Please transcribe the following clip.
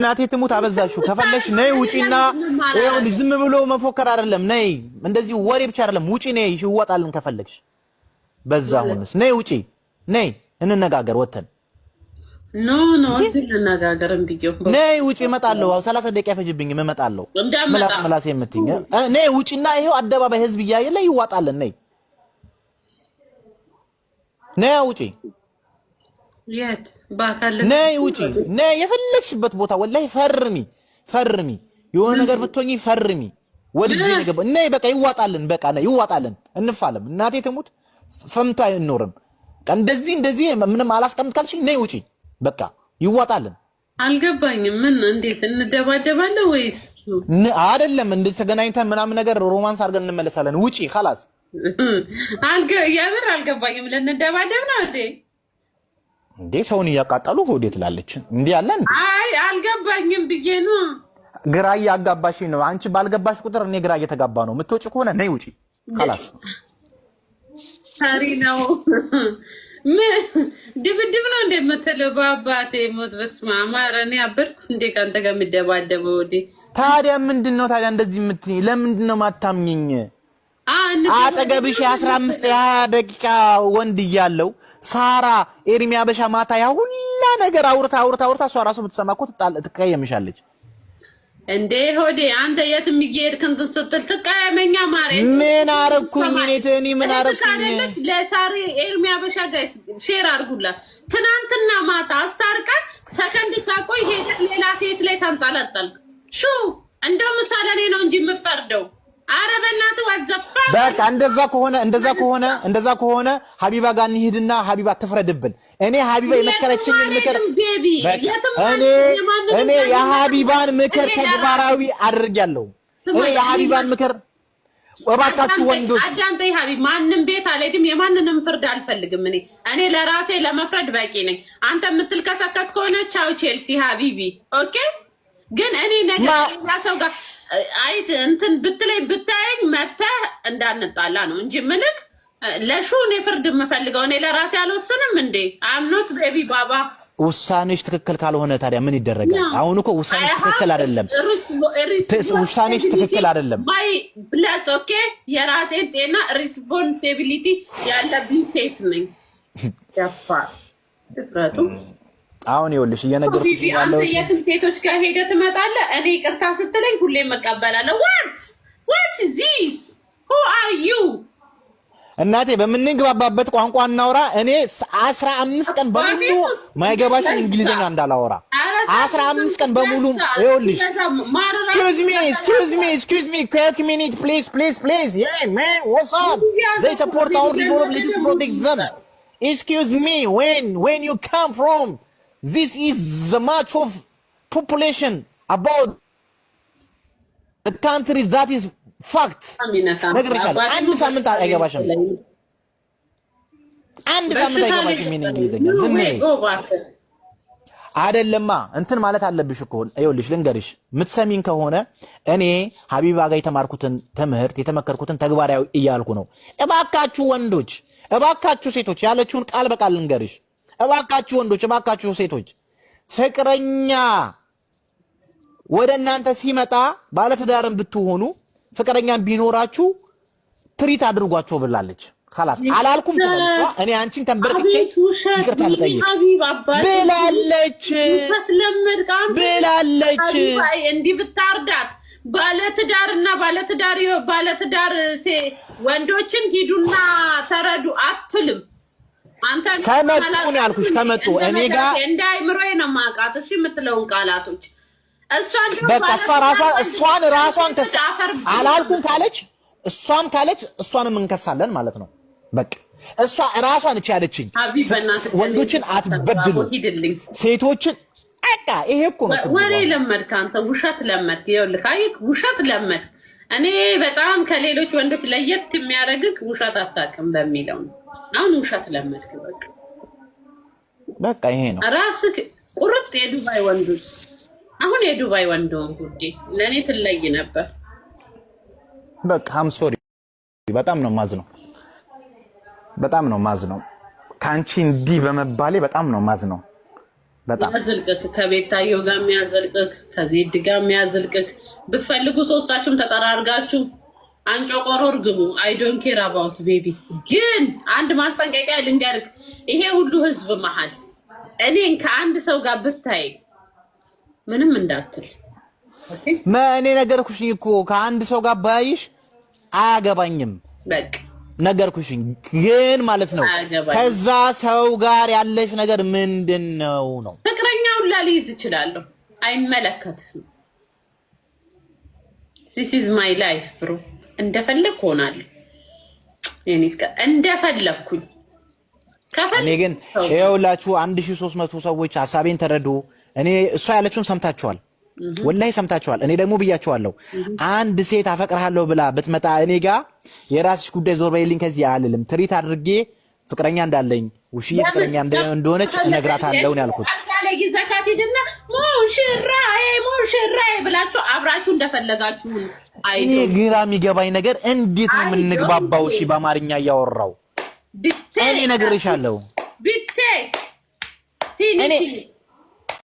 እናቴ ትሙት አበዛሽው ከፈለሽ ነይ ውጪና ይኸውልሽ ዝም ብሎ መፎከር አይደለም ነይ እንደዚህ ወሬ ብቻ አይደለም ውጪ ነይ ይወጣልን ከፈለግሽ በዛውንስ ነይ ውጪ ነይ እንነጋገር ወተን ኖ እንነጋገር እንብየው ነይ ውጪ እመጣለሁ 30 ደቂቃ ይፈጅብኝ እመጣለሁ ምላስ የምትይኝ ነይ ውጪና ይሄው አደባባይ ህዝብ እያየለ ይዋጣልን ነይ ነይ ውጪ የት ባካለ ነይ ውጪ ነይ የፈለግሽበት ቦታ ወላሂ ፈርሚ የሆነ ነገር ብትሆኚ ፈርሚ ወድጄ ነገ ነይ በቃ ይዋጣልን በቃ ነይ ይዋጣልን እንፋለም እናቴ ትሙት ፈምታ አይኖርም እንደዚህ ምንም አላስቀምጥ ካልሽ ነይ ውጪ በቃ ይዋጣልን አልገባኝም ምን እንዴት እንደባደባለን ወይስ አይደለም እንዴት ተገናኝተን ምናምን ነገር ሮማንስ አድርገን እንመለሳለን ውጪ خلاص ያብር አልገባኝም ለነደባደብ ነው እንዴ ሰውን እያቃጣሉ ሆዴ ትላለች እንዴ ያለን አይ አልገባኝም ብዬ ነው ግራ ያጋባሽ ነው አንቺ ባልገባሽ ቁጥር እኔ ግራ እየተጋባ ነው ምትወጪ ከሆነ ነይ ውጪ خلاص ታሪ ነው ድብድብ ነው እንደምትለው ባባቴ ሞት በስማ ማረኔ አበርኩ እንዴ ካንተ ጋር ምደባደበው ወዴ ታዲያ ምንድነው ታዲያ እንደዚህ የምትይ ለምንድነው ማታምኝኝ አጠገብሽ 15 20 ደቂቃ ወንድ ይያለው ሳራ ኤርሚያ በሻ ማታ ያ ሁላ ነገር አውርታ እሷ ራሱ ብትሰማኮ ትቀየምሻለች እንዴ ሆዴ አንተ የትም ይሄድክ እንትን ስትል ትቀየመኛ ማሬ ምን አረኩኝ እኔ ምን አረኩኝ ለሳሪ ኤርሚያ በሻ ጋይስ ሼር አድርጉላት ትናንትና ማታ አስታርቀን ሰከንድ ሳቆይ ሄደ ሌላ ሴት ላይ ታንጣላጣልክ ሹ እንደው ምሳሌ ነው እንጂ የምፈርደው አረበናቱ ወዘፈ በቃ እንደዛ ከሆነ ሀቢባ ጋር እንሂድና ሀቢባ ትፍረድብን እኔ ሀቢባ የመከረችኝን ምክር እኔ የሀቢባን ምክር ተግባራዊ አድርጌያለሁ እኔ የሀቢባን ምክር ወባካችሁ ወንዶች አዳምጠኝ ሀቢብ ማንንም ቤት አልሄድም የማንንም ፍርድ አልፈልግም እኔ ለራሴ ለመፍረድ በቂ ነኝ አንተ የምትልከሰከስ ከሆነ ቻው ቼልሲ ሀቢቢ ኦኬ ግን እኔ ነገር ያሰው ጋር አይት እንትን ብታየኝ መተ እንዳንጣላ ነው እንጂ ምልክ ለሹን ፍርድ የምፈልገው እኔ ለራሴ አልወሰንም እንዴ አምኖት ቤቢ ባባ ውሳኔሽ ትክክል ካልሆነ ታዲያ ምን ይደረጋል አሁን እኮ ውሳኔሽ ትክክል አይደለም ውሳኔሽ ትክክል አይደለም ማይ ፕላስ ኦኬ የራሴን ጤና ሪስፖንሲቢሊቲ ያለብኝ ሴት ነኝ ያፋ ትፍራቱ አሁን ይኸውልሽ እየነገርኩሽ ያለው የትም ሴቶች ጋር ሄደህ ትመጣለህ እኔ ይቅርታ ስትለኝ ሁሌ መቀበላለሁ what is this who are you እናቴ በምንግባባበት ቋንቋ እናውራ እኔ 15 ቀን በሙሉ ማይገባሽን እንግሊዘኛ እንዳላወራ 15 ቀን በሙሉ ይኸውልሽ excuse me quick minute please yeah man what's up they support our people let's protect them excuse me when you come from this is the much of population about the countries that is fact ነግሬሻለሁ አንድ ሳምንት አይገባሽም ምን እንግሊዘኛ ዝም አይደለማ እንትን ማለት አለብሽ እኮ ይኸውልሽ ልንገርሽ ምትሰሚን ከሆነ እኔ ሀቢባ ጋር የተማርኩትን ትምህርት የተመከርኩትን ተግባራዊ እያልኩ ነው እባካችሁ ወንዶች እባካችሁ ሴቶች ያለችውን ቃል በቃል ልንገርሽ እባካችሁ ወንዶች እባካችሁ ሴቶች ፍቅረኛ ወደ እናንተ ሲመጣ ባለትዳርም ብትሆኑ ፍቅረኛም ቢኖራችሁ ትሪት አድርጓቸው ብላለች خلاص አላልኩም ተመልሷ እኔ አንቺን ተንበርክኬ ይቅርታ ልጠይቅ ብላለች እንዲህ ብታርዳት ባለትዳርና ባለትዳር ወንዶችን ሂዱና ተረዱ አትልም አንተ ከመጡ ነው ያልኩሽ ከመጡ እኔ ጋር እንዳይምሮዬ ነው ማቃት እሺ የምትለውን ቃላቶች በቃ እሷን ራሷን አላልኩም ካለች እሷም ካለች እሷንም እንከሳለን ማለት ነው በቃ እሷ ራሷን እቺ ያለችኝ ወንዶችን አትበድሉ ሴቶችን አቃ ይሄ እኮ ነው ወሬ ለመድክ አንተ ውሸት ለመድክ ይኸውልህ አይክ ውሸት ለመድክ እኔ በጣም ከሌሎች ወንዶች ለየት የሚያደርግክ ውሸት አታውቅም በሚለው ነው አሁን ውሸት ለመድክ በቃ ይሄ ነው ራስክ ቁርጥ የዱባይ ወንዶች አሁን የዱባይ ወንዶን ጉዴ ለኔ ትለይ ነበር በቃ አም ሶሪ በጣም ነው ማዝነው ካንቺ እንዲ በመባሌ በጣም ነው ማዝነው በጣም ያዘልቅክ ከቤታዮ ጋር የሚያዘልቅክ ከዜድ ጋር የሚያዘልቅክ ብትፈልጉ ሶስታችሁም ተጠራርጋችሁ አንጮቆሮ እርግሙ። አይ ዶንት ኬር አባውት ቤቢ። ግን አንድ ማስጠንቀቂያ ልንገርክ፣ ይሄ ሁሉ ህዝብ መሀል እኔን ከአንድ ሰው ጋር ብታይ ምንም እንዳትል። እኔ ነገርኩሽ እኮ ከአንድ ሰው ጋር ባይሽ አያገባኝም። በቃ ነገርኩሽኝ። ግን ማለት ነው ከዛ ሰው ጋር ያለሽ ነገር ምንድነው ነው? ፍቅረኛውን ላልይዝ እችላለሁ፣ አይመለከትም። this is my life bro። እንደፈለኩ ሆናለሁ እኔ እንደፈለኩኝ። እኔ ግን ይኸውላችሁ 1300 ሰዎች ሐሳቤን ተረዱ። እኔ እሷ ያለችውን ሰምታችኋል፣ ወላሂ ሰምታችኋል። እኔ ደግሞ ብያችኋለሁ፣ አንድ ሴት አፈቅርሃለሁ ብላ ብትመጣ እኔ ጋር የራስሽ ጉዳይ ዞር በይልኝ ከዚህ አልልም። ትሪት አድርጌ ፍቅረኛ እንዳለኝ ውሽዬ ፍቅረኛ እንደሆነች እነግራታለሁ ነው ያልኩት። አልጋለይ ዘካቲድና ሙሽራዬ ብላችሁ አብራችሁ እንደፈለጋችሁ አይቶ እኔ ግራ የሚገባኝ ነገር እንዴት ነው የምንግባባው? እሺ በአማርኛ እያወራው እኔ ነግሬሻለሁ። ቢቴ